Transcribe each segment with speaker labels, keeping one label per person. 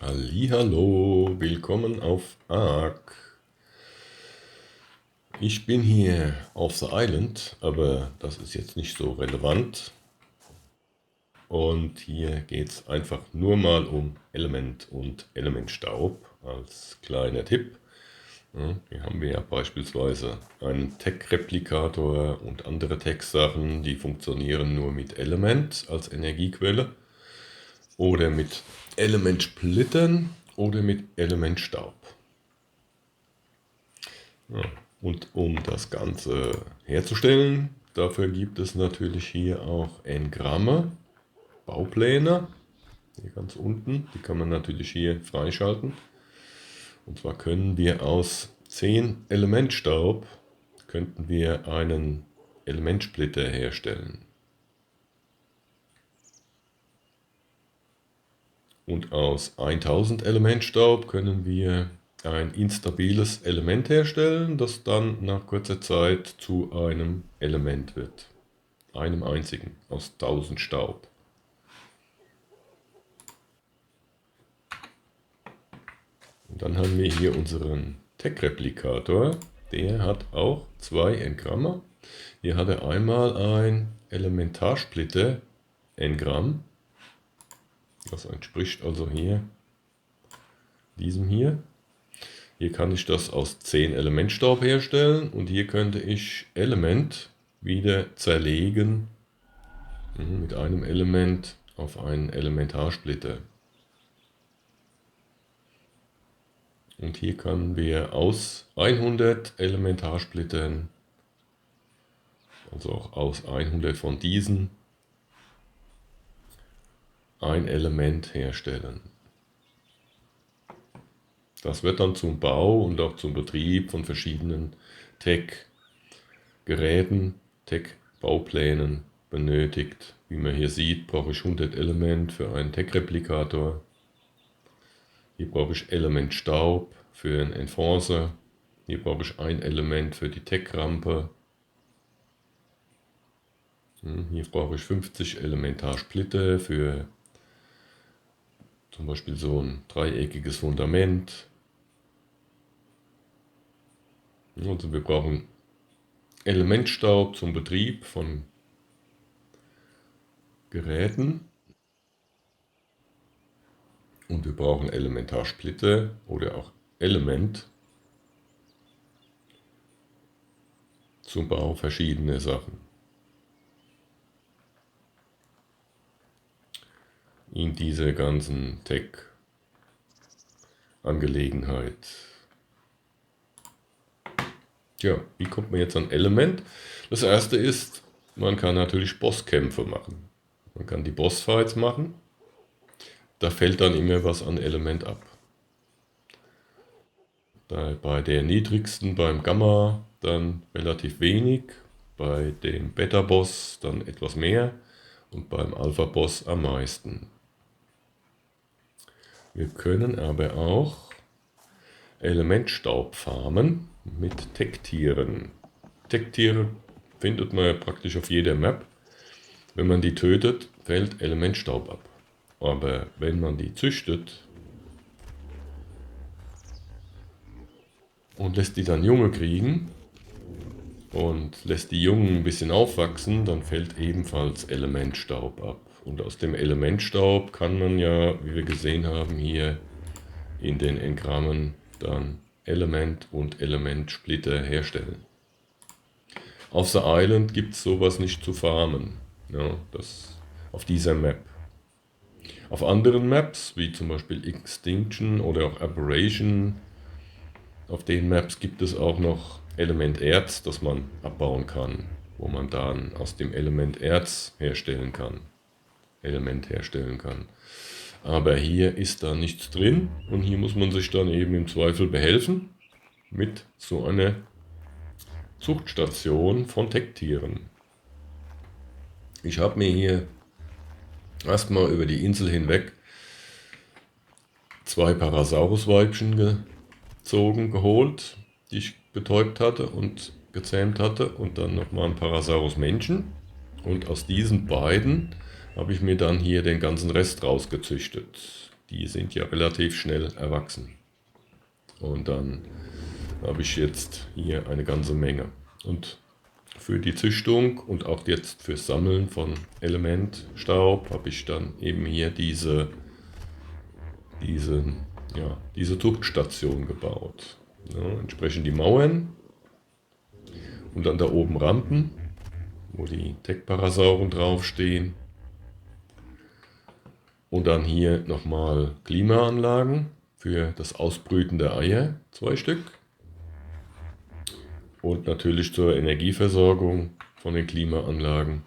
Speaker 1: Hallihallo, willkommen auf Ark. Ich bin hier auf the Island, aber das ist jetzt nicht so relevant. Und hier geht es einfach nur mal um Element und Elementstaub als kleiner Tipp. Ja, hier haben wir ja beispielsweise einen Tech-Replikator und andere Tech-Sachen, die funktionieren nur mit Element als Energiequelle oder mit Elementsplittern oder mit Elementstaub. Ja. Und um das Ganze herzustellen, dafür gibt es natürlich hier auch Engramme, Baupläne, hier ganz unten, die kann man natürlich hier freischalten. Und zwar können wir aus 10 Elementstaub könnten wir einen Elementsplitter herstellen. Und aus 1000 Elementstaub können wir ein instabiles Element herstellen, das dann nach kurzer Zeit zu einem Element wird. Einem einzigen aus 1000 Staub. Und dann haben wir hier unseren Tech-Replikator. Der hat auch 2 Engramme. Hier hat er einmal ein Elementarsplitter-Engramm. Das entspricht also hier diesem hier. Hier kann ich das aus 10 Elementstaub herstellen und hier könnte ich Element wieder zerlegen mit einem Element auf einen Elementarsplitter. Und hier können wir aus 100 Elementarsplittern, also auch aus 100 von diesen, ein Element herstellen. Das wird dann zum Bau und auch zum Betrieb von verschiedenen Tech-Geräten, Tech-Bauplänen benötigt. Wie man hier sieht, brauche ich 100 Element für einen Tech-Replikator. Hier brauche ich Elementstaub für einen Enforcer. Hier brauche ich ein Element für die Tech-Rampe. Hier brauche ich 50 Elementarsplitter für zum Beispiel so ein dreieckiges Fundament. Also wir brauchen Elementstaub zum Betrieb von Geräten. Und wir brauchen Elementarsplitter oder auch Element zum Bau verschiedener Sachen. In dieser ganzen Tech-Angelegenheit. Ja, wie kommt man jetzt an Element? Das erste ist, man kann natürlich Bosskämpfe machen. Man kann die Bossfights machen. Da fällt dann immer was an Element ab. Bei der niedrigsten, beim Gamma, dann relativ wenig. Bei dem Beta-Boss dann etwas mehr. Und beim Alpha-Boss am meisten. Wir können aber auch Elementstaub farmen mit Tech-Tieren. Tech-Tiere findet man praktisch auf jeder Map. Wenn man die tötet, fällt Elementstaub ab. Aber wenn man die züchtet und lässt die dann Junge kriegen und lässt die Jungen ein bisschen aufwachsen, dann fällt ebenfalls Elementstaub ab. Und aus dem Elementstaub kann man ja, wie wir gesehen haben, hier in den Engrammen dann Element und Elementsplitter herstellen. Auf the Island gibt es sowas nicht zu farmen, ja, auf dieser Map. Auf anderen Maps, wie zum Beispiel Extinction oder auch Aberration, auf den Maps gibt es auch noch Element Erz, das man abbauen kann, wo man dann aus dem Element Erz herstellen kann, Element herstellen kann. Aber hier ist da nichts drin und hier muss man sich dann eben im Zweifel behelfen mit so einer Zuchtstation von Tech-Tieren. Ich habe mir hier erstmal über die Insel hinweg 2 Parasaurus-Weibchen geholt, die ich betäubt hatte und gezähmt hatte, und dann nochmal ein Parasaurus-Männchen. Und aus diesen beiden habe ich mir dann hier den ganzen Rest rausgezüchtet. die sind ja relativ schnell erwachsen. Und dann habe ich jetzt hier eine ganze Menge. Und für die Züchtung und auch jetzt fürs Sammeln von Elementstaub habe ich dann eben hier diese, diese Zuchtstation gebaut. Ja, entsprechend die Mauern und dann da oben Rampen, wo die Tech-Parasauren draufstehen. Und dann hier nochmal Klimaanlagen für das Ausbrüten der Eier, 2 Stück. Und natürlich zur Energieversorgung von den Klimaanlagen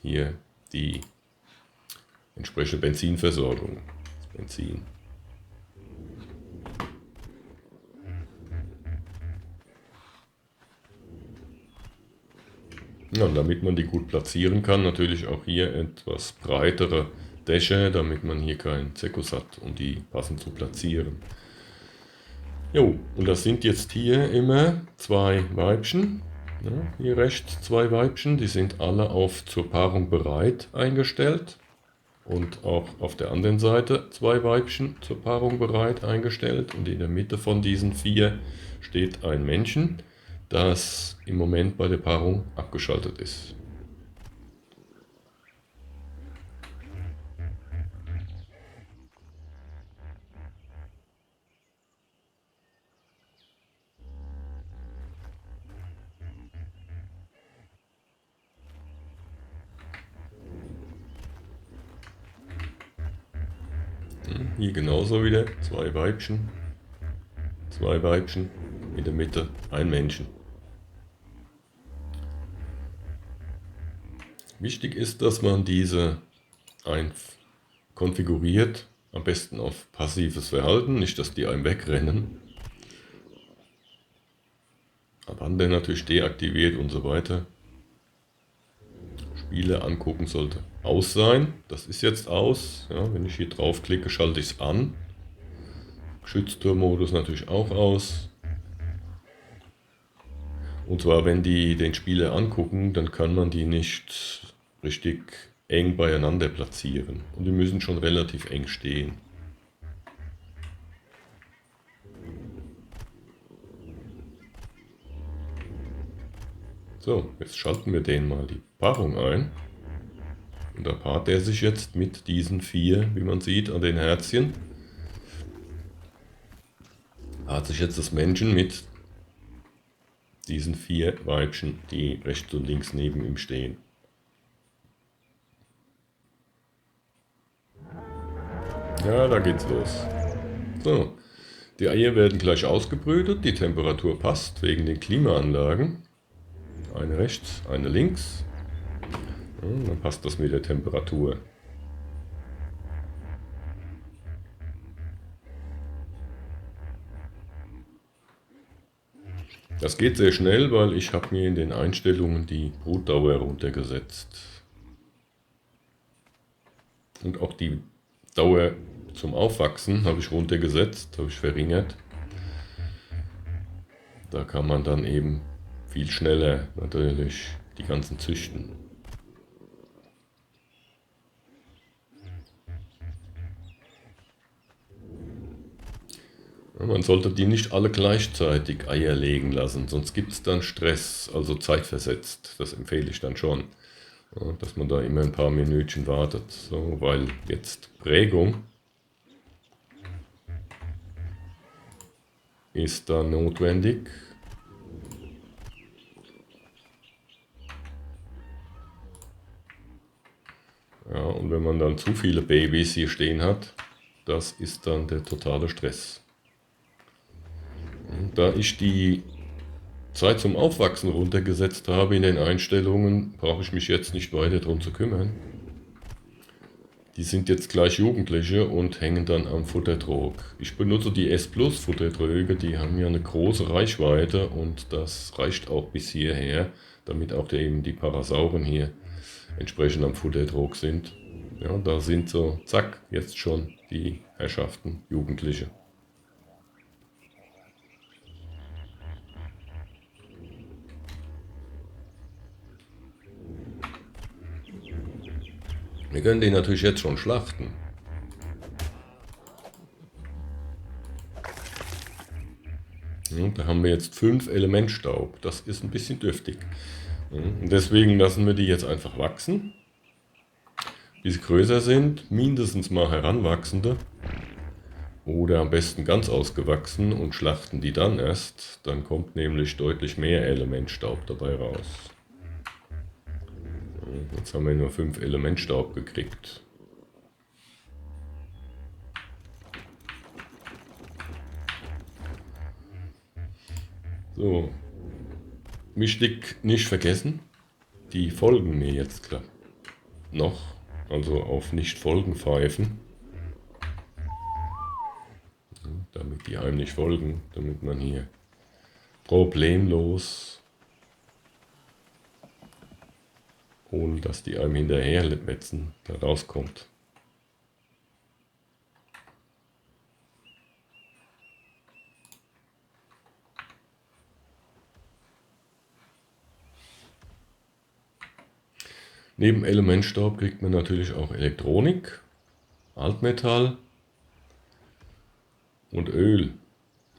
Speaker 1: hier die entsprechende Benzinversorgung. Das Benzin. Ja, und damit man die gut platzieren kann, natürlich auch hier etwas breitere Dächer, damit man hier keinen Zekus hat, um die passend zu platzieren. Jo, und das sind jetzt hier immer 2 Weibchen. Ja, hier rechts 2 Weibchen, die sind alle auf zur Paarung bereit eingestellt. Und auch auf der anderen Seite 2 Weibchen zur Paarung bereit eingestellt. Und in der Mitte von diesen 4 steht ein Männchen, das im Moment bei der Paarung abgeschaltet ist. Hier genauso wieder 2 Weibchen, 2 Weibchen, in der Mitte ein Männchen. Wichtig ist, dass man diese konfiguriert, am besten auf passives Verhalten, nicht dass die einem wegrennen. Abandon natürlich deaktiviert und so weiter. Spiele angucken sollte aus sein. Das ist jetzt aus. Ja, wenn ich hier draufklicke, schalte ich es an. Geschützturmmodus natürlich auch aus. Und zwar, wenn die den Spieler angucken, dann kann man die nicht richtig eng beieinander platzieren. Und die müssen schon relativ eng stehen. So, jetzt schalten wir denen mal die Paarung ein. Und da paart er sich jetzt mit diesen 4, wie man sieht, an den Herzchen. Paart sich jetzt das Männchen mit diesen 4 Weibchen, die rechts und links neben ihm stehen. Ja, da geht's los. So, die Eier werden gleich ausgebrütet, die Temperatur passt wegen den Klimaanlagen. Eine rechts, eine links. Ja, dann passt das mit der Temperatur. Das geht sehr schnell, weil ich habe mir in den Einstellungen die Brutdauer runtergesetzt. Und auch die Dauer zum Aufwachsen habe ich runtergesetzt, habe ich verringert. Da kann man dann eben viel schneller natürlich die ganzen züchten. Man sollte die nicht alle gleichzeitig Eier legen lassen, sonst gibt es dann Stress, also zeitversetzt. Das empfehle ich dann schon, dass man da immer ein paar Minütchen wartet, so, weil jetzt Prägung ist da notwendig. Ja, und wenn man dann zu viele Babys hier stehen hat, das ist dann der totale Stress. Da ich die Zeit zum Aufwachsen runtergesetzt habe in den Einstellungen, brauche ich mich jetzt nicht weiter darum zu kümmern. Die sind jetzt gleich Jugendliche und hängen dann am Futtertrog. Ich benutze die S Plus Futtertröge, die haben ja eine große Reichweite und das reicht auch bis hierher, damit auch eben die Parasauren hier entsprechend am Futtertrog sind. Ja, da sind so, zack, jetzt schon die Herrschaften, Jugendliche. Wir können den natürlich jetzt schon schlachten. Ja, da haben wir jetzt 5 Elementstaub. Das ist ein bisschen dürftig. Ja, und deswegen lassen wir die jetzt einfach wachsen, bis sie größer sind, mindestens mal heranwachsende. Oder am besten ganz ausgewachsen und schlachten die dann erst. Dann kommt nämlich deutlich mehr Elementstaub dabei raus. Ja, jetzt haben wir nur 5 Elementstaub gekriegt. So, wichtig nicht vergessen, die folgen mir jetzt klar noch, also auf nicht folgen pfeifen, damit die einem nicht folgen, damit man hier problemlos, ohne dass die einem hinterher wetzen, da rauskommt. Neben Elementstaub kriegt man natürlich auch Elektronik, Altmetall und Öl.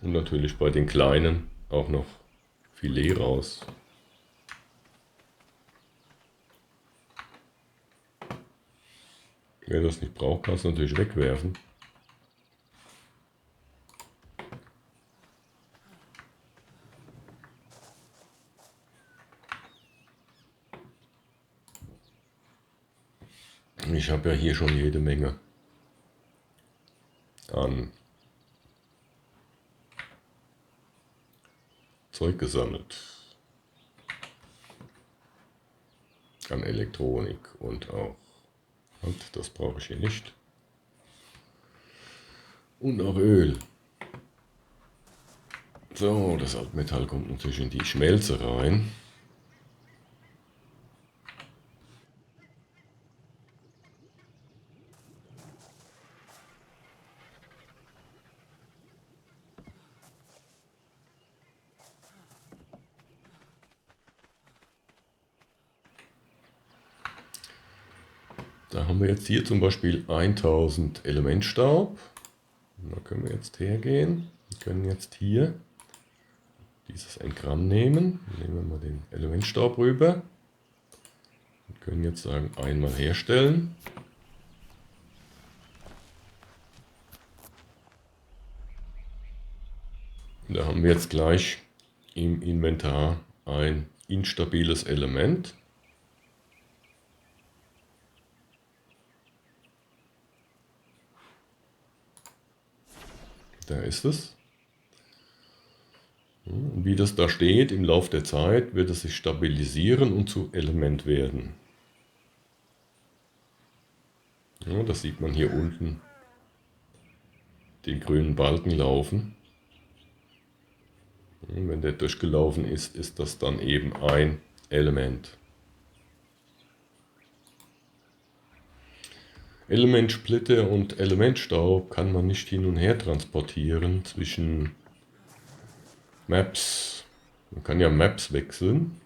Speaker 1: Und natürlich bei den Kleinen auch noch Filet raus. Wer das nicht braucht, kann es natürlich wegwerfen. Ich habe ja hier schon jede Menge an Zeug gesammelt. An Elektronik und auch, halt, das brauche ich hier nicht. Und auch Öl. So, das Altmetall kommt natürlich in die Schmelze rein. Da haben wir jetzt hier zum Beispiel 1000 Elementstaub. Da können wir jetzt hergehen. Wir können jetzt hier dieses Engramm nehmen. Nehmen wir mal den Elementstaub rüber. Wir können jetzt sagen, einmal herstellen. Da haben wir jetzt gleich im Inventar ein instabiles Element. Da ist es. Und wie das da steht, im Laufe der Zeit wird es sich stabilisieren und zu Element werden. Ja, das sieht man hier unten, den grünen Balken laufen. Und wenn der durchgelaufen ist, ist das dann eben ein Element. Elementsplitter und Elementstaub kann man nicht hin und her transportieren zwischen Maps. Man kann ja Maps wechseln.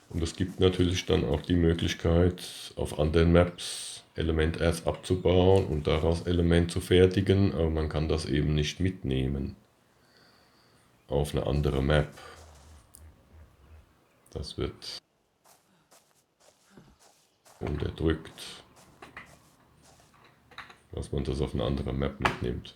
Speaker 1: Und es gibt natürlich dann auch die Möglichkeit, auf anderen Maps Element erst abzubauen und daraus Element zu fertigen, aber man kann das eben nicht mitnehmen auf eine andere Map. Das wird unterdrückt, dass man das auf eine andere Map mitnimmt.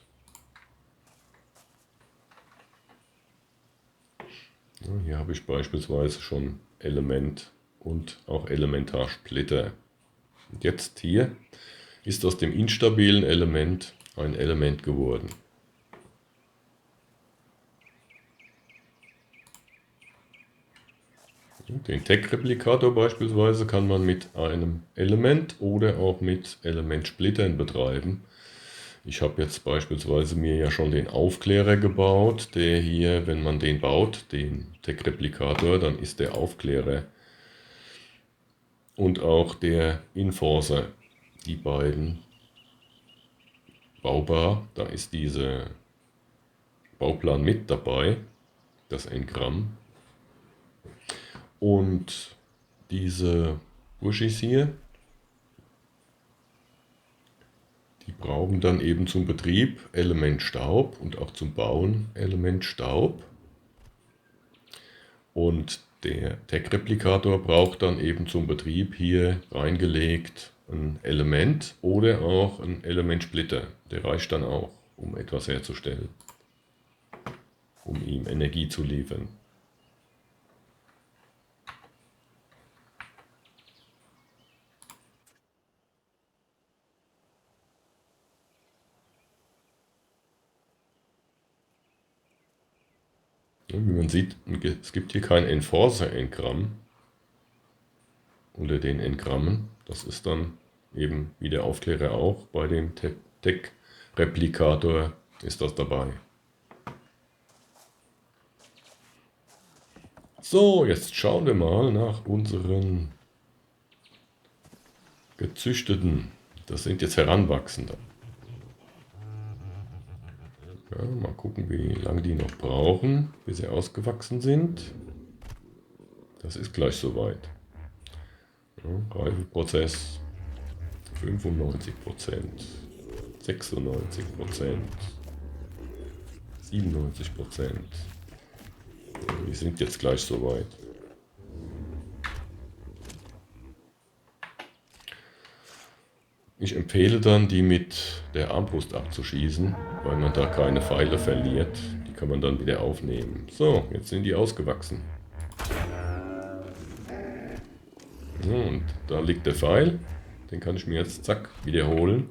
Speaker 1: Ja, hier habe ich beispielsweise schon Element und auch Elementarsplitter. Und jetzt hier ist aus dem instabilen Element ein Element geworden. Den Tech-Replikator beispielsweise kann man mit einem Element oder auch mit Elementsplittern betreiben. Ich habe jetzt beispielsweise mir ja schon den Aufklärer gebaut, der hier, wenn man den baut, den Tech-Replikator, dann ist der Aufklärer und auch der Enforcer, die beiden baubar. Da ist dieser Bauplan mit dabei, das Engramm. Und diese Bushis hier, Die brauchen dann eben zum Betrieb Element Staub und auch zum Bauen Element Staub. Und der Tech-Replikator braucht dann eben zum Betrieb hier reingelegt ein Element oder auch ein Elementsplitter. Der reicht dann auch, um etwas herzustellen, um ihm Energie zu liefern. Wie man sieht, es gibt hier kein Enforcer-Engramm unter den Engrammen. Das ist dann eben, wie der Aufklärer auch, bei dem Tech-Replikator ist das dabei. So, jetzt schauen wir mal nach unseren gezüchteten. Das sind jetzt Heranwachsende. Ja, mal gucken, wie lange die noch brauchen, bis sie ausgewachsen sind. Das ist gleich soweit. Ja, Reifeprozess 95%, 96%, 97%. Die sind jetzt gleich soweit. Ich empfehle dann, die mit der Armbrust abzuschießen, weil man da keine Pfeile verliert. Die kann man dann wieder aufnehmen. So, jetzt sind die ausgewachsen. Und da liegt der Pfeil. Den kann ich mir jetzt, zack, wiederholen.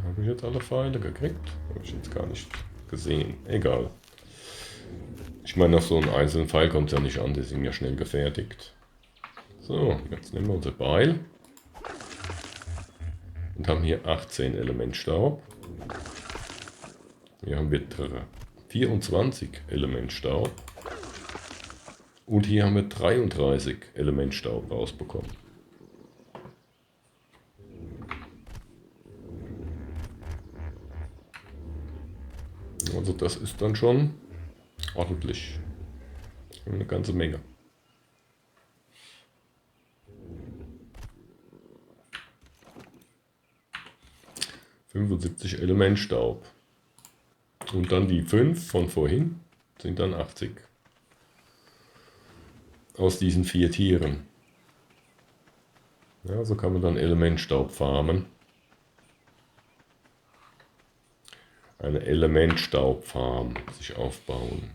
Speaker 1: Habe ich jetzt alle Pfeile gekriegt? Habe ich jetzt gar nicht gesehen. Egal. Ich meine, auf so einen einzelnen Pfeil kommt es ja nicht an, die sind ja schnell gefertigt. So, jetzt nehmen wir unser Beil und haben hier 18 Elementstaub. Hier haben wir 24 Elementstaub und hier haben wir 33 Elementstaub rausbekommen. Also das ist dann schon ordentlich. Eine ganze Menge. ...75 Elementstaub. Und dann die 5 von vorhin sind dann 80. Aus diesen 4 Tieren. Ja, so kann man dann Elementstaub farmen. Eine Elementstaubfarm sich aufbauen.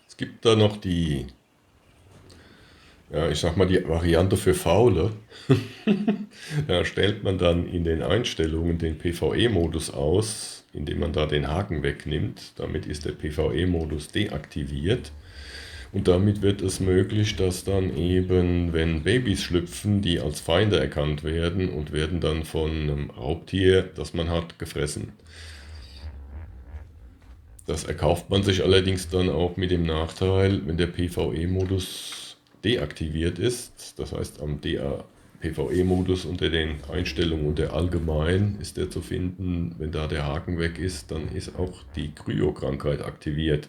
Speaker 1: Es gibt da noch die, ja, ich sag mal, die Variante für Faule. Da stellt man dann in den Einstellungen den PvE-Modus aus, indem man da den Haken wegnimmt. Damit ist der PvE-Modus deaktiviert. Und damit wird es möglich, dass dann eben, wenn Babys schlüpfen, die als Feinde erkannt werden und werden dann von einem Raubtier, das man hat, gefressen. Das erkauft man sich allerdings dann auch mit dem Nachteil, wenn der PvE-Modus deaktiviert ist. Das heißt, am PvE-Modus unter den Einstellungen unter Allgemein ist der zu finden. Wenn da der Haken weg ist, dann ist auch die Kryo-Krankheit aktiviert.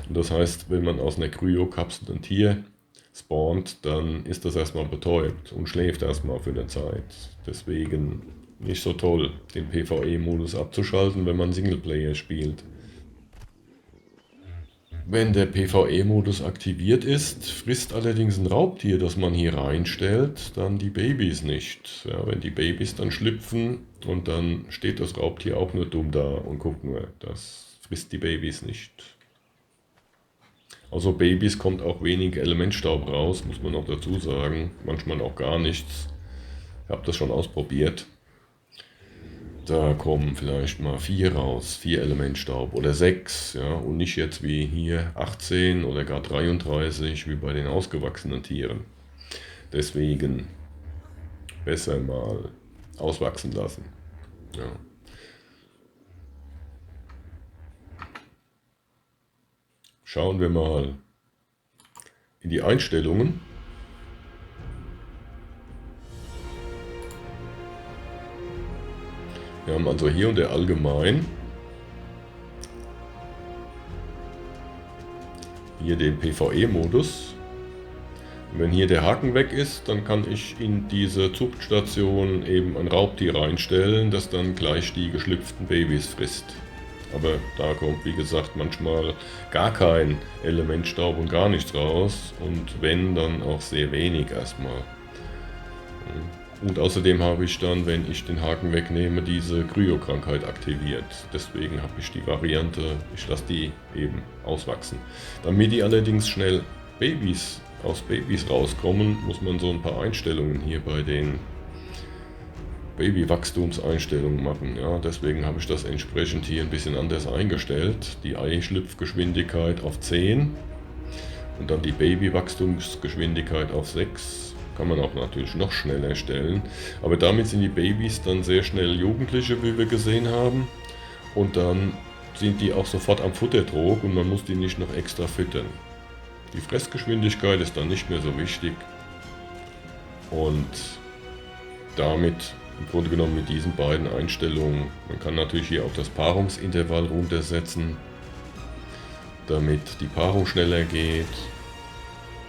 Speaker 1: Und das heißt, wenn man aus einer Kryo-Kapsel ein Tier spawnt, dann ist das erstmal betäubt und schläft erstmal für eine Zeit. Deswegen nicht so toll, den PvE-Modus abzuschalten, wenn man Singleplayer spielt. Wenn der PvE-Modus aktiviert ist, frisst allerdings ein Raubtier, das man hier reinstellt, dann die Babys nicht. Ja, wenn die Babys dann schlüpfen und dann steht das Raubtier auch nur dumm da und guckt nur, das frisst die Babys nicht. Außer Babys kommt auch wenig Elementstaub raus, muss man auch dazu sagen. Manchmal auch gar nichts. Ich habe das schon ausprobiert. Da kommen vielleicht mal 4 raus, 4 Elementstaub oder 6, ja, und nicht jetzt wie hier 18 oder gar 33 wie bei den ausgewachsenen Tieren. Deswegen besser mal auswachsen lassen. Ja. Schauen wir mal in die Einstellungen. Wir haben also hier unter Allgemein hier den PvE-Modus. Wenn hier der Haken weg ist, dann kann ich in diese Zuchtstation eben ein Raubtier reinstellen, das dann gleich die geschlüpften Babys frisst. Aber da kommt, wie gesagt, manchmal gar kein Elementstaub und gar nichts raus. Und wenn, dann auch sehr wenig erstmal. Und außerdem habe ich dann, wenn ich den Haken wegnehme, diese Kryokrankheit aktiviert. Deswegen habe ich die Variante, ich lasse die eben auswachsen. Damit die allerdings schnell aus Babys rauskommen, muss man so ein paar Einstellungen hier bei den Babywachstumseinstellungen machen. Ja, deswegen habe ich das entsprechend hier ein bisschen anders eingestellt. Die Eischlüpfgeschwindigkeit auf 10 und dann die Babywachstumsgeschwindigkeit auf 6. Kann man auch natürlich noch schneller stellen. Aber damit sind die Babys dann sehr schnell Jugendliche, wie wir gesehen haben. Und dann sind die auch sofort am Futterdrog und man muss die nicht noch extra füttern. Die Fressgeschwindigkeit ist dann nicht mehr so wichtig. Und damit, im Grunde genommen mit diesen beiden Einstellungen, man kann natürlich hier auch das Paarungsintervall runtersetzen, damit die Paarung schneller geht.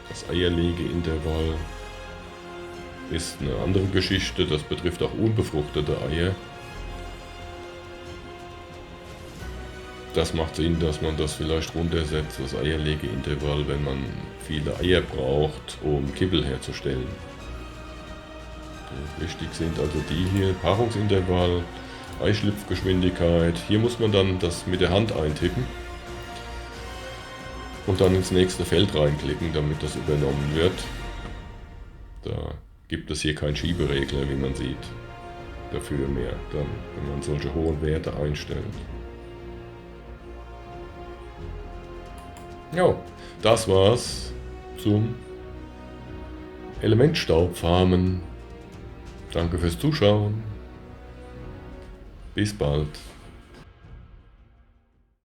Speaker 1: Das Eierlegeintervall ist eine andere Geschichte, das betrifft auch unbefruchtete Eier. Das macht Sinn, dass man das vielleicht runtersetzt, das Eierlegeintervall, wenn man viele Eier braucht, um Kibbel herzustellen. Wichtig sind also die hier, Paarungsintervall, Eischlüpfgeschwindigkeit. Hier muss man dann das mit der Hand eintippen und dann ins nächste Feld reinklicken, damit das übernommen wird. Da gibt es hier keinen Schieberegler, wie man sieht, dafür mehr, dann, wenn man solche hohen Werte einstellt. Ja, das war's zum Elementstaubfarmen. Danke fürs Zuschauen. Bis bald.